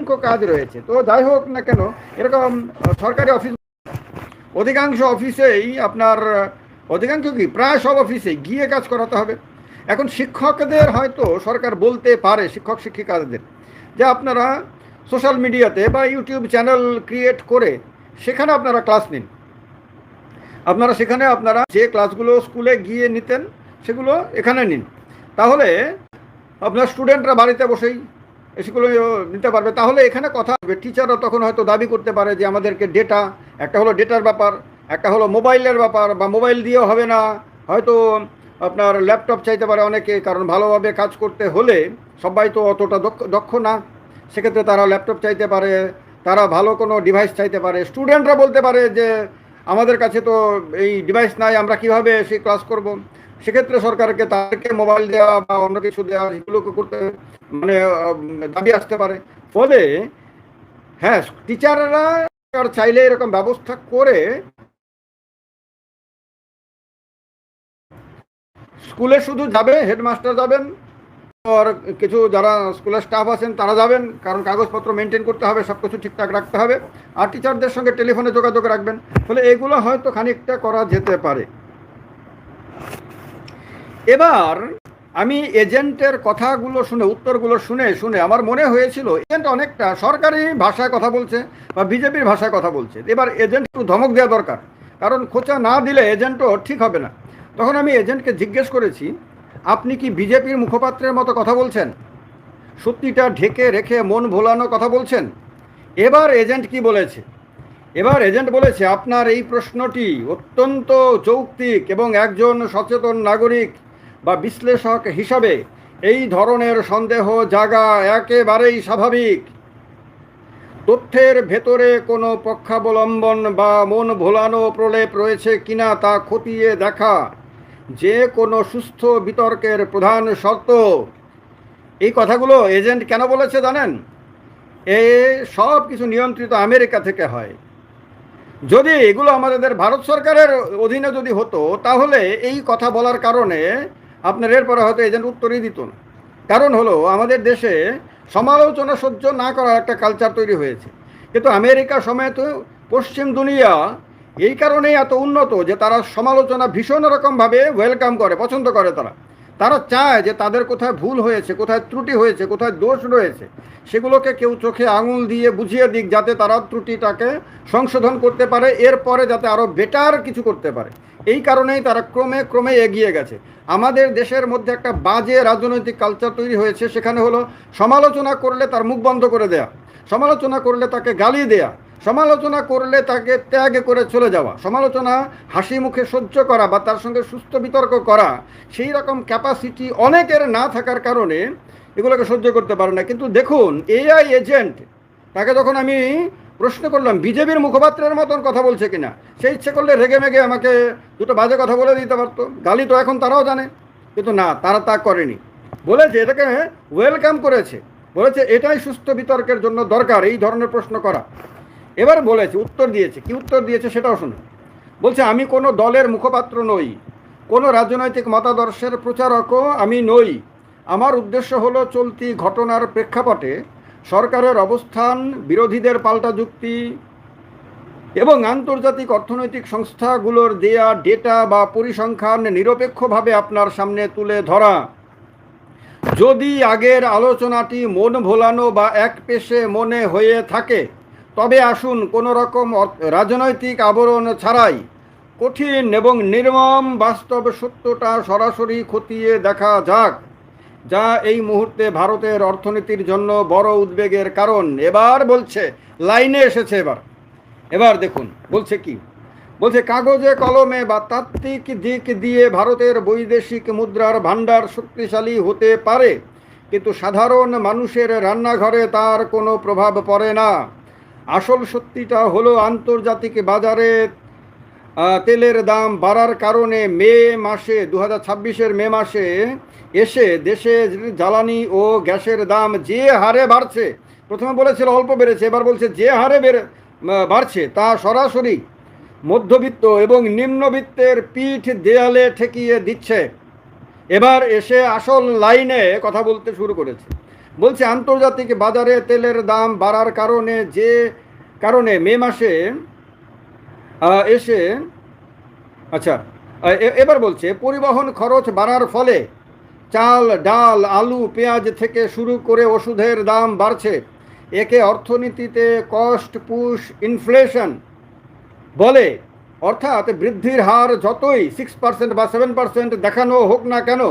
অসংখ্য কাজ রয়েছে। তো যাই হোক না কেন, এরকম সরকারি অফিস অধিকাংশ অফিসেই আপনার অধিকাংশ কি প্রায় সব অফিসে গিয়ে কাজ করাতে হবে। এখন শিক্ষকদের হয়তো সরকার বলতে পারে, শিক্ষক শিক্ষিকাদের, যে আপনারা সোশ্যাল মিডিয়াতে বা ইউটিউব চ্যানেল ক্রিয়েট করে সেখানে আপনারা ক্লাস নিন। আপনারা সেখানে আপনারা যে ক্লাসগুলো স্কুলে গিয়ে নিতেন সেগুলো এখানে নিন। তাহলে আপনার স্টুডেন্টরা বাড়িতে বসেই সেগুলো নিতে পারবে। তাহলে এখানে কথা হবে, টিচাররা তখন হয়তো দাবি করতে পারে যে আমাদেরকে ডেটা, একটা হলো ডেটার ব্যাপার, একটা হলো মোবাইলের ব্যাপার, বা মোবাইল দিয়েও হবে না, হয়তো আপনার ল্যাপটপ চাইতে পারে অনেকে, কারণ ভালোভাবে কাজ করতে হলে সবাই তো অতটা দক্ষ না, সেক্ষেত্রে তারা ল্যাপটপ চাইতে পারে, তারা ভালো কোনো ডিভাইস চাইতে পারে। স্টুডেন্টরা বলতে পারে যে আমাদের কাছে তো এই ডিভাইস নাই, আমরা কিভাবে সেই ক্লাস করব। সেক্ষেত্রে সরকারকে তাদেরকে মোবাইল দেওয়া বা অন্য কিছু দেওয়া, এগুলোকে করতে মানে দাবি আসতে পারে। ফলে হ্যাঁ, টিচাররা চাইলে এরকম ব্যবস্থা করে স্কুলে শুধু যাবে, হেডমাস্টার যাবেন, আর কিছু যারা স্কুলের স্টাফ আছেন তারা যাবেন, কারণ কাগজপত্র মেনটেন করতে হবে, সব কিছু ঠিকঠাক রাখতে হবে, আর টিচারদের সঙ্গে টেলিফোনে যোগাযোগ রাখবেন। ফলে এগুলো হয়তো খানিকটা করা যেতে পারে। এবার আমি এজেন্টের কথাগুলো শুনে, উত্তরগুলো শুনে শুনে আমার মনে হয়েছিল এজেন্ট অনেকটা সরকারি ভাষায় কথা বলছে বা বিজেপির ভাষায় কথা বলছে। এবার এজেন্ট একটু ধমক দেওয়া দরকার, কারণ খোঁচা না দিলে এজেন্টও ঠিক হবে না। তখন আমি এজেন্টকে জিজ্ঞেস করেছি, আপনি কি বিজেপির মুখপাত্রের মতো কথা বলছেন? সত্যিটা ঢেকে রেখে মন ভোলানো কথা বলছেন? এবার এজেন্ট কি বলেছে? এবার এজেন্ট বলেছে, আপনার এই প্রশ্নটি অত্যন্ত যৌক্তিক এবং একজন সচেতন নাগরিক বা বিশ্লেষক হিসাবে এই ধরনের সন্দেহ জাগা একেবারেই স্বাভাবিক। তথ্যের ভেতরে কোনো পক্ষাবলম্বন বা মন ভোলানো প্রলেপ রয়েছে কিনা তা খতিয়ে দেখা যে কোনো সুস্থ বিতর্কের প্রধান শর্ত। এই কথাগুলো এজেন্ট কেন বলেছে জানেন? এ সব কিছু নিয়ন্ত্রিত আমেরিকা থেকে হয়। যদি এগুলো আমাদের ভারত সরকারের অধীনে যদি হতো, তাহলে এই কথা বলার কারণে আপনার এরপরে হয়তো এজেন্ট উত্তরই দিত না। কারণ হলো আমাদের দেশে সমালোচনা সহ্য না করার একটা কালচার তৈরি হয়েছে। কিন্তু আমেরিকা সমেত পশ্চিম দুনিয়া এই কারণেই এত উন্নত যে তারা সমালোচনা ভীষণ রকমভাবে ওয়েলকাম করে, পছন্দ করে। তারা চায় যে তাদের কোথায় ভুল হয়েছে, কোথায় ত্রুটি হয়েছে, কোথায় দোষ রয়েছে, সেগুলোকে কেউ চোখে আঙুল দিয়ে বুঝিয়ে দিক, যাতে তারা ত্রুটিটাকে সংশোধন করতে পারে, এরপরে যাতে আরও বেটার কিছু করতে পারে। এই কারণেই তারা ক্রমে ক্রমে এগিয়ে গেছে। আমাদের দেশের মধ্যে একটা বাজে রাজনৈতিক কালচার তৈরি হয়েছে, সেখানে হলো সমালোচনা করলে তার মুখ বন্ধ করে দেয়া, সমালোচনা করলে তাকে গালি দেয়া, সমালোচনা করলে তাকে ত্যাগ করে চলে যাওয়া, সমালোচনা হাসি মুখে সহ্য করা বা তার সঙ্গে সুস্থ বিতর্ক করা, সেই রকম ক্যাপাসিটি অনেকের না থাকার কারণে এগুলোকে সহ্য করতে পারে না। কিন্তু দেখুন, এআই এজেন্ট, তাকে যখন আমি প্রশ্ন করলাম বিজেপির মুখপাত্রের মতন কথা বলছে কিনা, সে ইচ্ছে করলে রেগে মেগে আমাকে দুটো বাজে কথা বলে দিতে পারতো, গালি তো এখন তারাও জানে। কিন্তু না, তারা তা করেনি, বলেছে এটাকে ওয়েলকাম করেছে, বলেছে এটাই সুস্থ বিতর্কের জন্য দরকার এই ধরনের প্রশ্ন করা। এবার বলেছে, উত্তর দিয়েছে, কি উত্তর দিয়েছে সেটাও শুনুন। বলছে, আমি কোনো দলের মুখপাত্র নই, কোনো রাজনৈতিক মতাদর্শের প্রচারকও আমি নই। আমার উদ্দেশ্য হলো চলতি ঘটনার প্রেক্ষাপটে সরকারের অবস্থান, বিরোধীদের পাল্টা যুক্তি এবং আন্তর্জাতিক অর্থনৈতিক সংস্থাগুলোর দেয়া ডেটা বা পরিসংখ্যান নিরপেক্ষভাবে আপনার সামনে তুলে ধরা। যদি আগের আলোচনাটি মন ভোলানো বা একপেশে মনে হয়ে থাকে, তবে আসুন কোনো রকম রাজনৈতিক আবরণ ছাড়াই কঠিন এবং নির্মম বাস্তব সত্যটা সরাসরি খতিয়ে দেখা যাক, যা এই মুহূর্তে ভারতের অর্থনীতির জন্য বড় উদ্বেগের কারণ। এবার বলছে, লাইনে এসেছে এবার দেখুন বলছে কি বলছে, কাগজে কলমে বা তাত্ত্বিক দিক দিয়ে ভারতের বৈদেশিক মুদ্রার ভাণ্ডার শক্তিশালী হতে পারে, কিন্তু সাধারণ মানুষের রান্নাঘরে তার কোনো প্রভাব পড়ে না। আসল সত্যিটা হলো আন্তর্জাতিক বাজারে তেলের দাম বাড়ার কারণে মে মাসে 2026-এর মে মাসে এসে দেশে জ্বালানি ও গ্যাসের দাম যে হারে বাড়ছে, প্রথমে বলেছিল অল্প বেড়েছে, এবার বলছে যে হারে বাড়ছে তা সরাসরি মধ্যবিত্ত এবং নিম্নবিত্তের পিঠ দেয়ালে ঠেকিয়ে দিচ্ছে। এবার এসে আসল লাইনে কথা বলতে শুরু করেছে। বলছে আন্তর্জাতিক বাজারে তেলের দাম বাড়ার কারণে মে মাসে এসে আচ্ছা এবার বলছে পরিবহন খরচ বাড়ার ফলে চাল ডাল আলু পেঁয়াজ থেকে শুরু করে ওষুধের দাম বাড়ছে। একে অর্থনীতিতে কস্ট পুশ ইনফ্লেশন বলে। অর্থাৎ বৃদ্ধির হার যতই 6% বা 7% দেখানো হোক না কেন,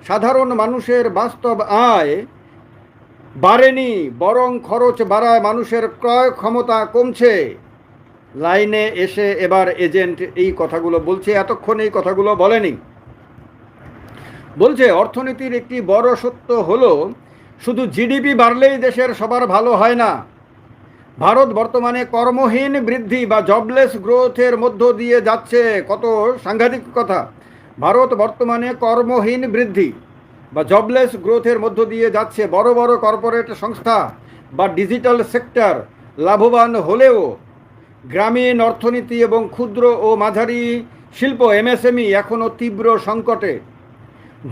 সাধারণ মানুষের বাস্তব আয় বাড়েনি, বরং খরচ বাড়ায় মানুষের ক্রয় ক্ষমতা কমছে। লাইনে এসে এবার এজেন্ট এই কথাগুলো বলছে, এতক্ষণ এই কথাগুলো বলেনি। বলছে অর্থনীতির একটি বড় সত্য হলো শুধু জিডিপি বাড়লেই দেশের সবার ভালো হয় না। ভারত বর্তমানে কর্মহীন বৃদ্ধি বা জবলেস গ্রোথের মধ্য দিয়ে যাচ্ছে। কত সাংঘাতিক কথা! ভারত বর্তমানে কর্মহীন বৃদ্ধি বা জবলেস গ্রোথের মধ্য দিয়ে যাচ্ছে। বড় বড় কর্পোরেট সংস্থা বা ডিজিটাল সেক্টর লাভবান হলেও গ্রামীণ অর্থনীতি এবং ক্ষুদ্র ও মাঝারি শিল্প এমএসএমই এখনও তীব্র সংকটে।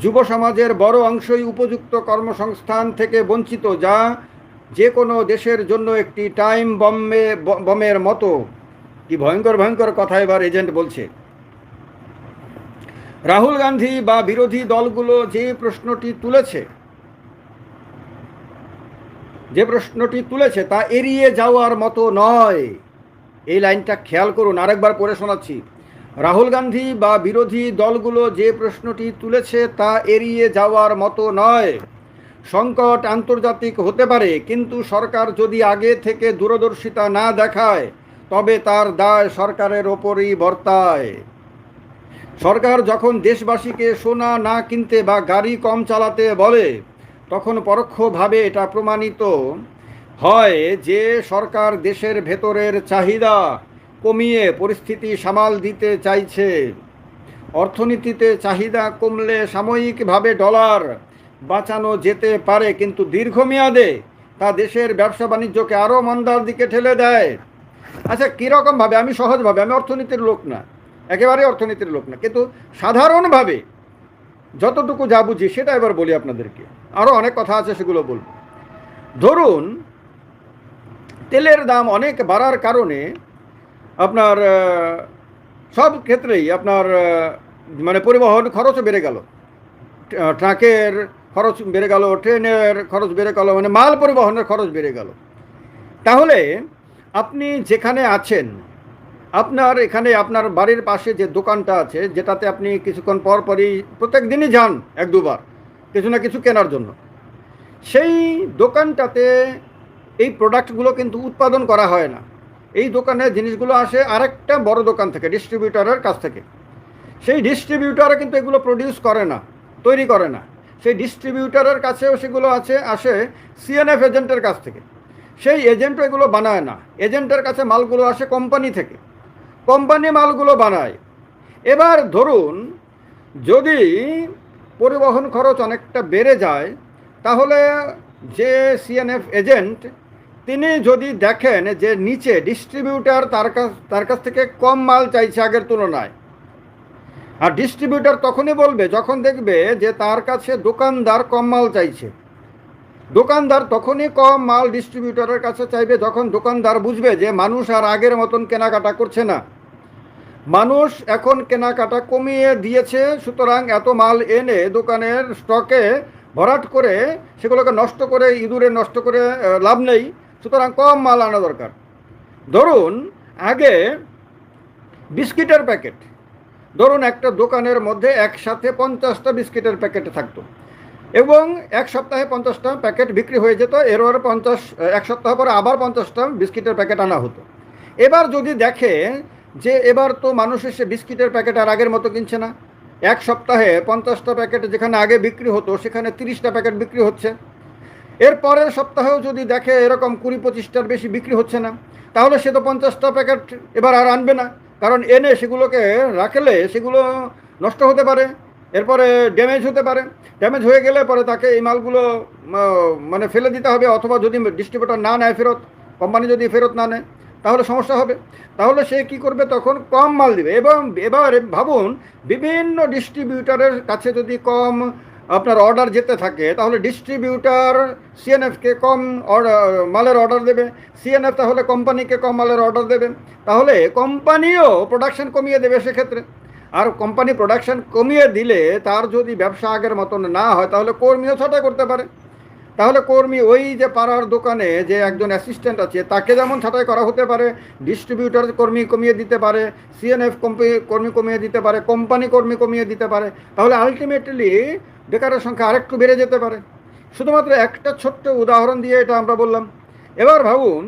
যুব সমাজের বড় অংশই উপযুক্ত কর্মসংস্থান থেকে বঞ্চিত, যা যে কোনো দেশের জন্য একটি টাইম বমের মতো। কি ভয়ঙ্কর ভয়ঙ্কর কথা এবার এজেন্ট বলছে। রাহুল গান্ধী বা বিরোধী দলগুলো যে প্রশ্নটি তুলেছে তা এড়িয়ে যাওয়ার মতো নয়। এই লাইনটা খেয়াল করুন, আরেকবার পড়ে শোনাচ্ছি। রাহুল গান্ধী বা বিরোধী দলগুলো যে প্রশ্নটি তুলেছে তা এড়িয়ে যাওয়ার মতো নয়। সংকট আন্তর্জাতিক হতে পারে, কিন্তু সরকার যদি আগে থেকে দূরদর্শিতা না দেখায় তবে তার দায় সরকারের ওপরই বর্তায়। সরকার যখন দেশবাসীকে সোনা না কিনতে বা গাড়ি কম চালাতে বলে, তখন পরোক্ষভাবে এটা প্রমাণিত হয় যে সরকার দেশের ভেতরের চাহিদা কমিয়ে পরিস্থিতি সামাল দিতে চাইছে। অর্থনীতিতে চাহিদা কমলে সাময়িকভাবে ডলার বাঁচানো যেতে পারে, কিন্তু দীর্ঘমেয়াদে তা দেশের ব্যবসা বাণিজ্যকে আরও মন্দার দিকে ঠেলে দেয়। আচ্ছা, কীরকমভাবে? আমি সহজভাবে, আমি অর্থনীতির লোক না, একেবারে অর্থনীতির লোক না, কিন্তু সাধারণভাবে যতটুকু যা বুঝি সেটা এবার বলি আপনাদেরকে। আরও অনেক কথা আছে, সেগুলো বলব। ধরুন তেলের দাম অনেক বাড়ার কারণে আপনার সব ক্ষেত্রেই আপনার মানে পরিবহন খরচও বেড়ে গেল, ট্রাকের খরচ বেড়ে গেল, ট্রেনের খরচ বেড়ে গেল, মানে মাল পরিবহনের খরচ বেড়ে গেল। তাহলে আপনি যেখানে আছেন, আপনার এখানে আপনার বাড়ির পাশে যে দোকানটা আছে, যেটাতে আপনি কিছুক্ষণ পর পরই প্রত্যেক দিনই যান এক দুবার কিছু না কিছু কেনার জন্য, সেই দোকানটাতে এই প্রোডাক্টগুলো কিন্তু উৎপাদন করা হয় না। এই দোকানে জিনিসগুলো আসে আরেকটা বড় দোকান থেকে, ডিস্ট্রিবিউটরের কাছ থেকে। সেই ডিস্ট্রিবিউটারও কিন্তু এগুলো প্রডিউস করে না, তৈরি করে না। সেই ডিস্ট্রিবিউটারের কাছেও সেগুলো আসে সিএনএফ এজেন্টের কাছ থেকে। সেই এজেন্টও এগুলো বানায় না, এজেন্টের কাছে মালগুলো আসে কোম্পানি থেকে, কোম্পানি মালগুলো বানায়। এবার ধরুন যদি পরিবহন খরচ অনেকটা বেড়ে যায়, তাহলে যে সিএনএফ এজেন্ট তিনি যদি দেখেন যে নিচে ডিস্ট্রিবিউটার তার কাছ থেকে কম মাল চাইছে আগের তুলনায়, আর ডিস্ট্রিবিউটার তখনই বলবে যখন দেখবে যে তার কাছে দোকানদার কম মাল চাইছে। দোকানদার তখনই কম মাল ডিস্ট্রিবিউটরের কাছে চাইবে যখন দোকানদার বুঝবে যে মানুষ আর আগের মতন কেনাকাটা করছে না, মানুষ এখন কেনাকাটা কমিয়ে দিয়েছে। সুতরাং এত মাল এনে দোকানের স্টকে ভরাট করে সেগুলোকে নষ্ট করে, ইঁদুরে নষ্ট করে লাভ নেই। সুতরাং কম মাল আনা দরকার। ধরুন আগে বিস্কিটের প্যাকেট, ধরুন একটা দোকানের মধ্যে একসাথে 50টা বিস্কিটের প্যাকেট থাকতো এবং এক সপ্তাহে 50টা প্যাকেট বিক্রি হয়ে যেত। এরপর এক সপ্তাহ পরে আবার 50টা বিস্কিটের প্যাকেট আনা হতো। এবার যদি দেখে যে এবার তো মানুষ এসে বিস্কিটের প্যাকেট আর আগের মতো কিনছে না, এক সপ্তাহে 50টা প্যাকেট যেখানে আগে বিক্রি হতো সেখানে 30টা প্যাকেট বিক্রি হচ্ছে। এর পরের সপ্তাহেও যদি দেখে এরকম 20-25টার বেশি বিক্রি হচ্ছে না, তাহলে সে তো 50টা প্যাকেট এবার আর আনবে না, কারণ এনে সেগুলোকে রাখলে সেগুলো নষ্ট হতে পারে, এরপরে ড্যামেজ হতে পারে। ড্যামেজ হয়ে গেলে পরে তাকে এই মালগুলো মানে ফেলে দিতে হবে, অথবা যদি ডিস্ট্রিবিউটর না নেয় ফেরত, কোম্পানি যদি ফেরত না নেয় তাহলে সমস্যা হবে। তাহলে সে কি করবে, তখন কম মাল দিবে। এবং এবার ভাবুন বিভিন্ন ডিস্ট্রিবিউটরের কাছে যদি কম আপনার অর্ডার যেতে থাকে, তাহলে ডিস্ট্রিবিউটার সিএনএফকে কম মালের অর্ডার দেবে, সিএনএফ তাহলে কোম্পানিকে কম মালের অর্ডার দেবে, তাহলে কোম্পানিও প্রোডাকশন কমিয়ে দেবে সেক্ষেত্রে। আর কোম্পানি প্রোডাকশন কমিয়ে দিলে তার যদি ব্যবসা আগের মতন না হয়, তাহলে কর্মীও ছাঁটাই করতে পারে। তাহলে কর্মী, ওই যে পাড়ার দোকানে যে একজন অ্যাসিস্ট্যান্ট আছে তাকে যেমন ছাঁটাই করা হতে পারে, ডিস্ট্রিবিউটর কর্মী কমিয়ে দিতে পারে, সিএনএফ কর্মী কমিয়ে দিতে পারে, কোম্পানি কর্মী কমিয়ে দিতে পারে, তাহলে আলটিমেটলি বেকারের সংখ্যা আরেকটু বেড়ে যেতে পারে। শুধুমাত্র একটা ছোট্ট উদাহরণ দিয়ে এটা আমরা বললাম। এবার ভাবুন,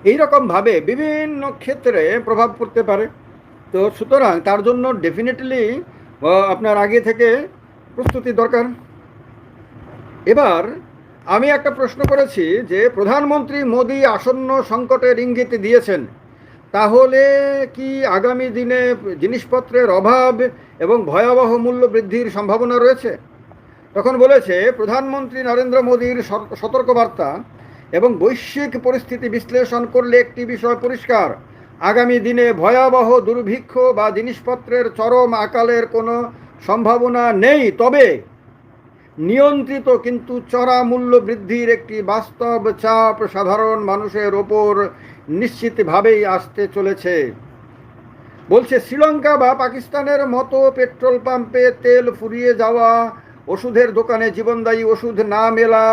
এইরকমভাবে বিভিন্ন ক্ষেত্রে প্রভাব পড়তে পারে। তো সুতরাং তার জন্য ডেফিনেটলি আপনার আগে থেকে প্রস্তুতি দরকার। এবার আমি একটা প্রশ্ন করেছি যে প্রধানমন্ত্রী মোদি আসন্ন সংকটের ইঙ্গিত দিয়েছেন, তাহলে কি আগামী দিনে জিনিসপত্রের অভাব এবং ভয়াবহ মূল্য বৃদ্ধির সম্ভাবনা রয়েছে? তখন বলেছে, প্রধানমন্ত্রী নরেন্দ্র মোদীর সতর্কবার্তা এবং বৈশ্বিক পরিস্থিতি বিশ্লেষণ করলে একটি বিষয় পরিষ্কার, আগামী দিনে ভয়াবহ দুর্ভিক্ষ বা জিনিসপত্রের চরম আকালের কোনো সম্ভাবনা নেই, তবে নিয়ন্ত্রিত কিন্তু চড়া মূল্য বৃদ্ধির একটি বাস্তব চাপ সাধারণ মানুষের ওপর নিশ্চিতভাবেই আসতে চলেছে। বলছে, শ্রীলঙ্কা বা পাকিস্তানের মতো পেট্রোল পাম্পে তেল ফুরিয়ে যাওয়া, ওষুধের দোকানে জীবনদায়ী ওষুধ না মেলা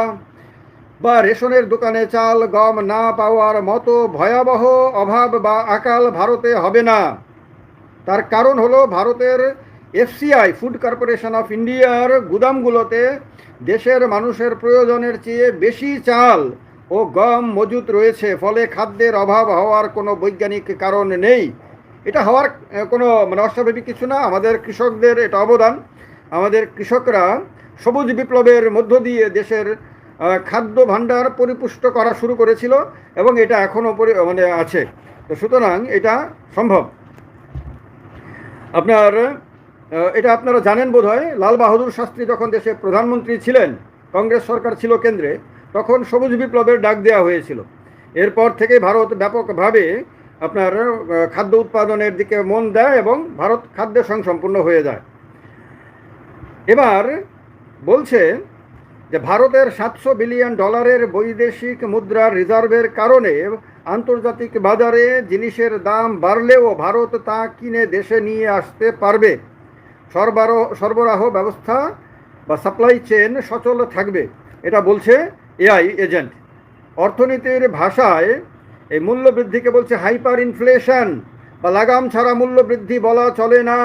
বা রেশনের দোকানে চাল গম না পাওয়ার মতো ভয়াবহ অভাব বা আকাল ভারতে হবে না। তার কারণ হলো, ভারতের এফসিআই ফুড কর্পোরেশন অফ ইন্ডিয়ার গুদামগুলোতে দেশের মানুষের প্রয়োজনের চেয়ে বেশি চাল ও গম মজুত রয়েছে, ফলে খাদ্যের অভাব হওয়ার কোনো বৈজ্ঞানিক কারণ নেই। এটা হওয়ার কোনো অস্বাভাবিক কিছু না, আমাদের কৃষকদের এটা অবদান। আমাদের কৃষকরা সবুজ বিপ্লবের মধ্য দিয়ে দেশের খাদ্য ভাণ্ডার পরিপুষ্ট করা শুরু করেছিল এবং এটা এখনও আছে। তো সুতরাং এটা সম্ভব। এটা আপনারা জানেন বোধহয়, লাল বাহাদুর শাস্ত্রী যখন দেশের প্রধানমন্ত্রী ছিলেন, কংগ্রেস সরকার ছিল কেন্দ্রে, তখন সবুজ বিপ্লবের ডাক দেওয়া হয়েছিল। এরপর থেকে ভারত ব্যাপকভাবে আপনার খাদ্য উৎপাদনের দিকে মন দেয় এবং ভারত খাদ্যে স্বয়ংসম্পূর্ণ হয়ে যায়। এবার বলছে যে ভারতের $700 বিলিয়ন বৈদেশিক মুদ্রার রিজার্ভের কারণে আন্তর্জাতিক বাজারে জিনিসের দাম বাড়লেও ভারত তা কিনে দেশে নিয়ে আসতে পারবে। সরবরাহ ব্যবস্থা বা সাপ্লাই চেন সচল থাকবে, এটা বলছে এআই এজেন্ট। অর্থনীতির ভাষায় এই মূল্য বৃদ্ধিকে বলছে হাইপার ইনফ্লেশন বা লাগাম ছাড়া মূল্য বৃদ্ধি বলা চলে না,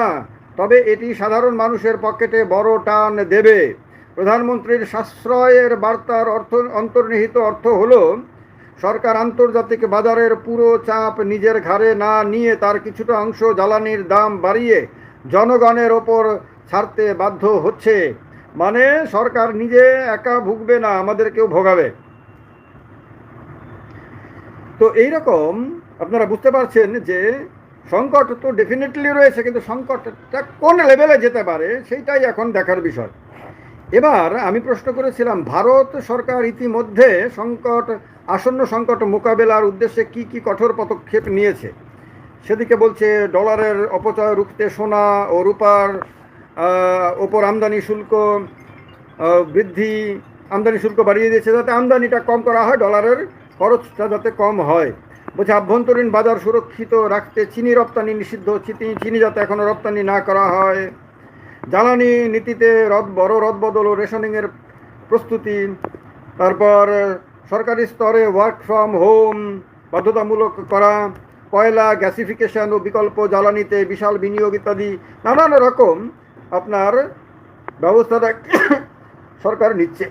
তবে এটি সাধারণ মানুষের পকেটে বড় টান দেবে। প্রধানমন্ত্রীর সাশ্রয়ের বার্তার অন্তর্নিহিত অর্থ হলো, সরকার আন্তর্জাতিক বাজারের পুরো চাপ নিজের ঘাড়ে না নিয়ে তার কিছুটা অংশ জ্বালানির দাম বাড়িয়ে জনগণের ওপর ছাড়তে বাধ্য হচ্ছে। মানে সরকার নিজে একা ভুগবে না, আমাদেরকেও ভোগাবে। তো এইরকম আপনারা বুঝতে পারছেন যে সংকট তো ডেফিনেটলি রয়েছে, কিন্তু সংকটটা কোন লেভেলে যেতে পারে সেইটাই এখন দেখার বিষয়। এবার আমি প্রশ্ন করেছিলাম, ভারত সরকার ইতিমধ্যে আসন্ন সংকট মোকাবেলার উদ্দেশ্যে কি কি কঠোর পদক্ষেপ নিয়েছে। সেদিকে বলছে, ডলারের অপচয় রুখতে সোনা ও রূপার ওপর আমদানি শুল্ক বাড়িয়ে দিয়েছে, যাতে আমদানিটা কম করা হয়, ডলারের খরচটা যাতে কম হয়। বলছে, আভ্যন্তরীণ বাজার সুরক্ষিত রাখতে চিনি রপ্তানি নিষিদ্ধ, চিনি যাতে এখনও রপ্তানি না করা হয়। জ্বালানি নীতিতে বড় রদবদল ও রেশনিংয়ের প্রস্তুতি। তারপর সরকারি স্তরে ওয়ার্ক ফ্রম হোম বাধ্যতামূলক করা, কয়লা গ্যাসিফিকেশন ও বিকল্প জ্বালানিতে বিশাল বিনিয়োগ ইত্যাদি নানান রকম আপনার ব্যবস্থাটা সরকার নিচ্ছে।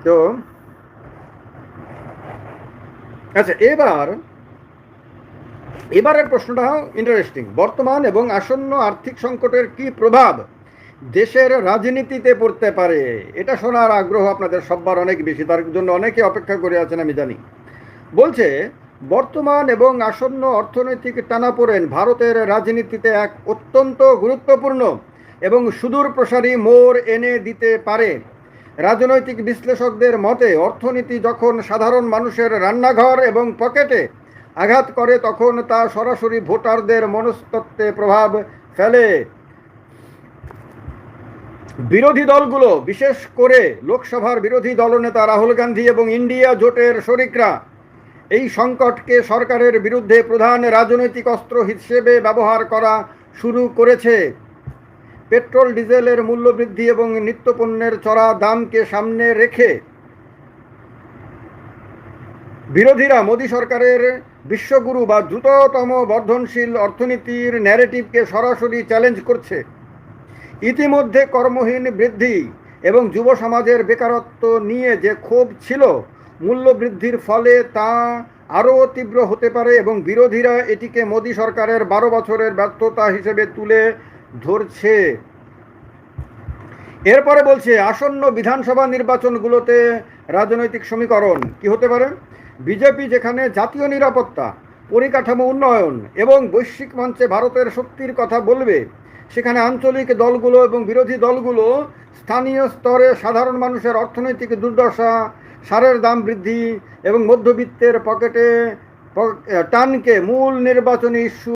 তো আচ্ছা, এবারের প্রশ্নটা ইন্টারেস্টিং। বর্তমান এবং আসন্ন আর্থিক সংকটের কি প্রভাব দেশের রাজনীতিতে পড়তে পারে? এটা শোনার আগ্রহ আপনাদের সবার অনেক বেশি, তার জন্য অনেকে অপেক্ষা করে আছেন আমি জানি। বলছে, বর্তমান এবং আসন্ন অর্থনৈতিক টানাপোড়েন ভারতের রাজনীতিতে এক অত্যন্ত গুরুত্বপূর্ণ এবং সুদূর প্রসারী মোড় এনে দিতে পারে। রাজনৈতিক বিশ্লেষকদের মতে, অর্থনীতি যখন সাধারণ মানুষের রান্নাঘর এবং পকেটে আঘাত করে, তখন তা সরাসরি ভোটারদের মনস্তত্ত্বে প্রভাব ফেলে। বিরোধী দলগুলো, বিশেষ করে লোকসভার বিরোধী দলনেতা রাহুল গান্ধী এবং ইন্ডিয়া জোটের শরিকরা এই সংকটকে সরকারের বিরুদ্ধে প্রধান রাজনৈতিক অস্ত্র হিসেবে ব্যবহার করা শুরু করেছে। পেট্রোল ডিজেলের মূল্যবৃদ্ধি এবং নিত্যপণ্যের চড়া দামকে সামনে রেখে বিরোধীরা মোদী সরকারের বিশ্বগুরু বা দ্রুততম বর্ধনশীল অর্থনীতির ন্যারেটিভকে সরাসরি চ্যালেঞ্জ করছে। ইতিমধ্যে কর্মহীন বৃদ্ধি এবং যুব সমাজের বেকারত্ব নিয়ে যে ক্ষোভ ছিল, মূল্যবৃদ্ধির ফলে তা আরও তীব্র হতে পারে এবং বিরোধীরা এটিকে মোদী সরকারের 12 বছরের ব্যর্থতা হিসেবে তুলে ধরছে। এরপরে বলছে আসন্ন বিধানসভা নির্বাচনগুলোতে রাজনৈতিক সমীকরণ কি হতে পারে। বিজেপি যেখানে জাতীয় নিরাপত্তা, পরিকাঠামো উন্নয়ন এবং বৈশ্বিক মঞ্চে ভারতের শক্তির কথা বলবে, সেখানে আঞ্চলিক দলগুলো এবং বিরোধী দলগুলো স্থানীয় স্তরে সাধারণ মানুষের অর্থনৈতিক দুর্দশা, সারের দাম বৃদ্ধি এবং মধ্যবিত্তের পকেটে টানকে মূল নির্বাচনী ইস্যু